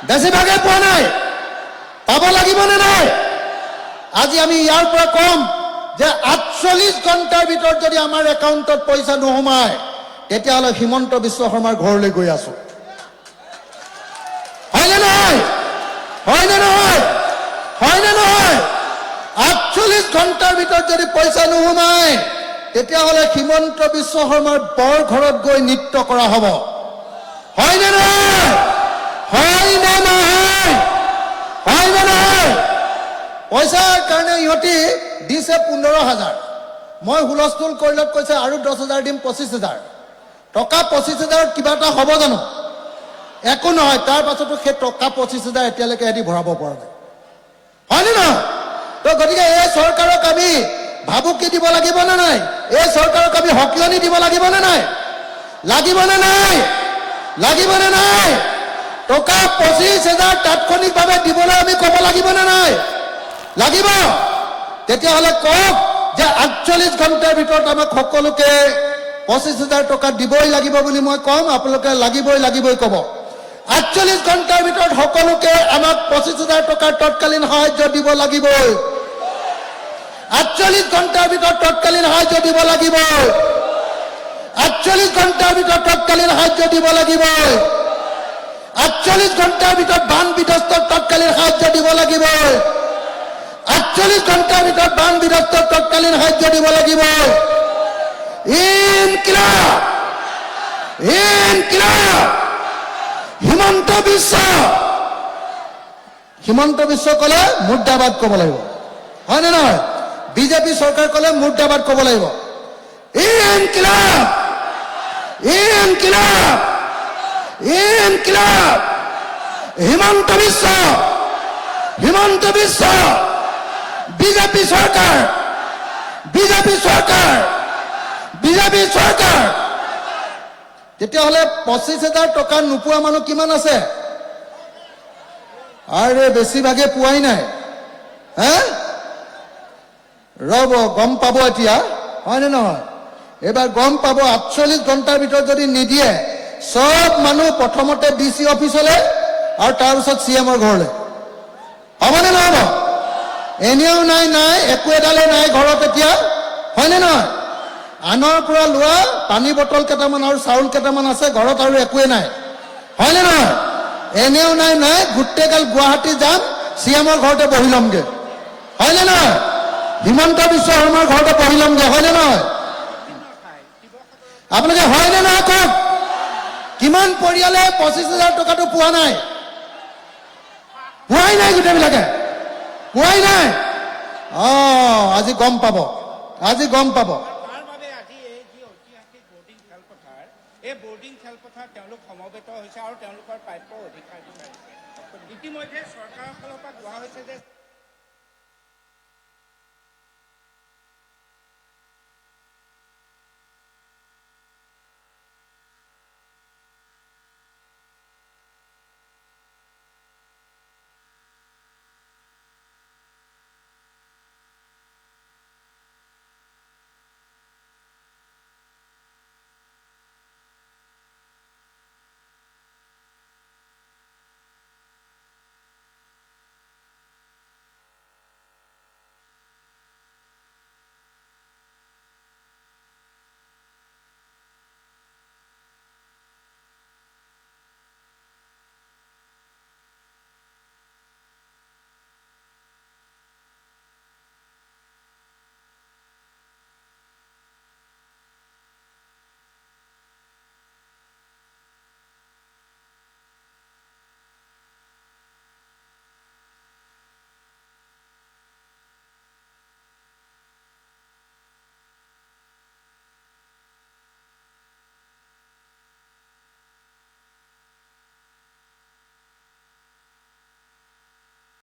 বেছিভাগে পোৱা নাই পাব লাগিব নে নাই আজি আমি ইয়াৰ পৰা কম যে ৪৮ ঘণ্টাৰ ভিতৰত যদি আমাৰ একাউণ্টত পইচা নোসোমায় তেতিয়াহ'লে হিমন্ত বিশ্ব শৰ্মাৰ ঘৰলৈ গৈ আছো হয়নে নহয় হয়নে নহয় হয়নে নহয় ৪৮ ঘণ্টাৰ ভিতৰত যদি পইচা নোসোমায় তেতিয়াহ'লে হিমন্ত বিশ্ব শৰ্মাৰ বৰ ঘৰত গৈ নৃত্য কৰা হ'ব হয়নে নহয় হয়নে নহয় হয়নে নহয় পইচাৰ কাৰণে ইহঁতি দিছে ১৫,০০০ মই হুলস্থুল কৰিলত কৈছে আৰু ১০,০০০ দিম ২৫,০০০ টকা ২৫,০০০ কিবা এটা হ'ব জানো একো নহয় তাৰ পাছতো সেই টকা ২৫,০০০ এতিয়ালৈকে এটি ভৰাব পৰা নাই হয়নে নহয় তো গতিকে এই চৰকাৰক আমি ভাবুকি দিব লাগিব নে নাই এই চৰকাৰক আমি হকিয়নি দিব লাগিব নে নাই লাগিব নে নাই টকা ২৫,০০০ তাৎক্ষণিকভাৱে দিবলৈ আমি ক'ব লাগিব নে নাই লাগিব তেতিয়াহ'লে কওক যে ৪৮ ঘণ্টাৰ ভিতৰত আমাক সকলোকে ২৫,০০০ টকা দিবই লাগিব বুলি মই কম আপোনালোকে লাগিবই ক'ব ৪৮ ঘণ্টাৰ ভিতৰত সকলোকে আমাক ২৫,০০০ টকাৰ তৎকালীন সাহায্য দিব লাগিবই ৪৮ ঘণ্টাৰ ভিতৰত তৎকালীন সাহায্য দিব লাগিবই ৪৮ ঘণ্টাৰ ভিতৰত তৎকালীন সাহায্য দিব লাগিবই ৪৮ ঘণ্টাৰ ভিতৰত বান বিধ্বস্তৰ তৎকালীন সাহায্য দিব লাগিবই ৪৮ ঘণ্টাৰ ভিতৰত বান বিধ্বস্তৰ তৎকালীন সাহায্য দিব লাগিবই ইনকিলাব হিমন্ত বিশ্ব কলে মুৰ্দাবাদ ক'ব লাগিব হয়নে নহয় বিজেপি চৰকাৰ কলে মুৰ্দাবাদ ক'ব লাগিব ইনকিলাব হিমন্ত বিশ্ব বিজেপি চৰকাৰ তেতিয়াহ'লে ২৫,০০০ টকা নোপোৱা মানুহ কিমান আছে আৰে বেছিভাগে পোৱাই নাই ৰ'ব গম পাব এতিয়া হয়নে নহয় এইবাৰ গম পাব ৪৮ ঘণ্টাৰ ভিতৰত যদি নিদিয়ে সব মানুহ প্ৰথমতে ডিচি অফিচলৈ আৰু তাৰপিছত চিএমৰ ঘৰলৈ হ'বনে নহ'ব এনেও নাই একো এডালে নাই ঘৰত এতিয়া হয়নে নহয় আনৰ পৰা লোৱা পানী বটল কেইটামান আৰু চাউল কেইটামান আছে ঘৰত আৰু একোৱে নাই হয়নে নহয় এনেও নাই গোটেইগাল গুৱাহাটী যাম চিএমৰ ঘৰতে বহি ল'মগে হয়নে নহয় হিমন্ত বিশ্ব শৰ্মাৰ ঘৰতে বহি ল'মগে হয়নে নহয় আপোনালোকে হয়নে নহয় কওক কিমান পৰিয়ালে ২৫,০০০ টকাটো পোৱাই নাই গোটেইবিলাকে পোৱাই নাই আজি গম পাব এই বৰ্ডিং খেলপথাৰ তেওঁলোক সমবেত হৈছে আৰু তেওঁলোকৰ প্ৰাপ্য অধিকাৰ বিচাৰিছে ইতিমধ্যে চৰকাৰৰ ফালৰ পৰা কোৱা হৈছে যে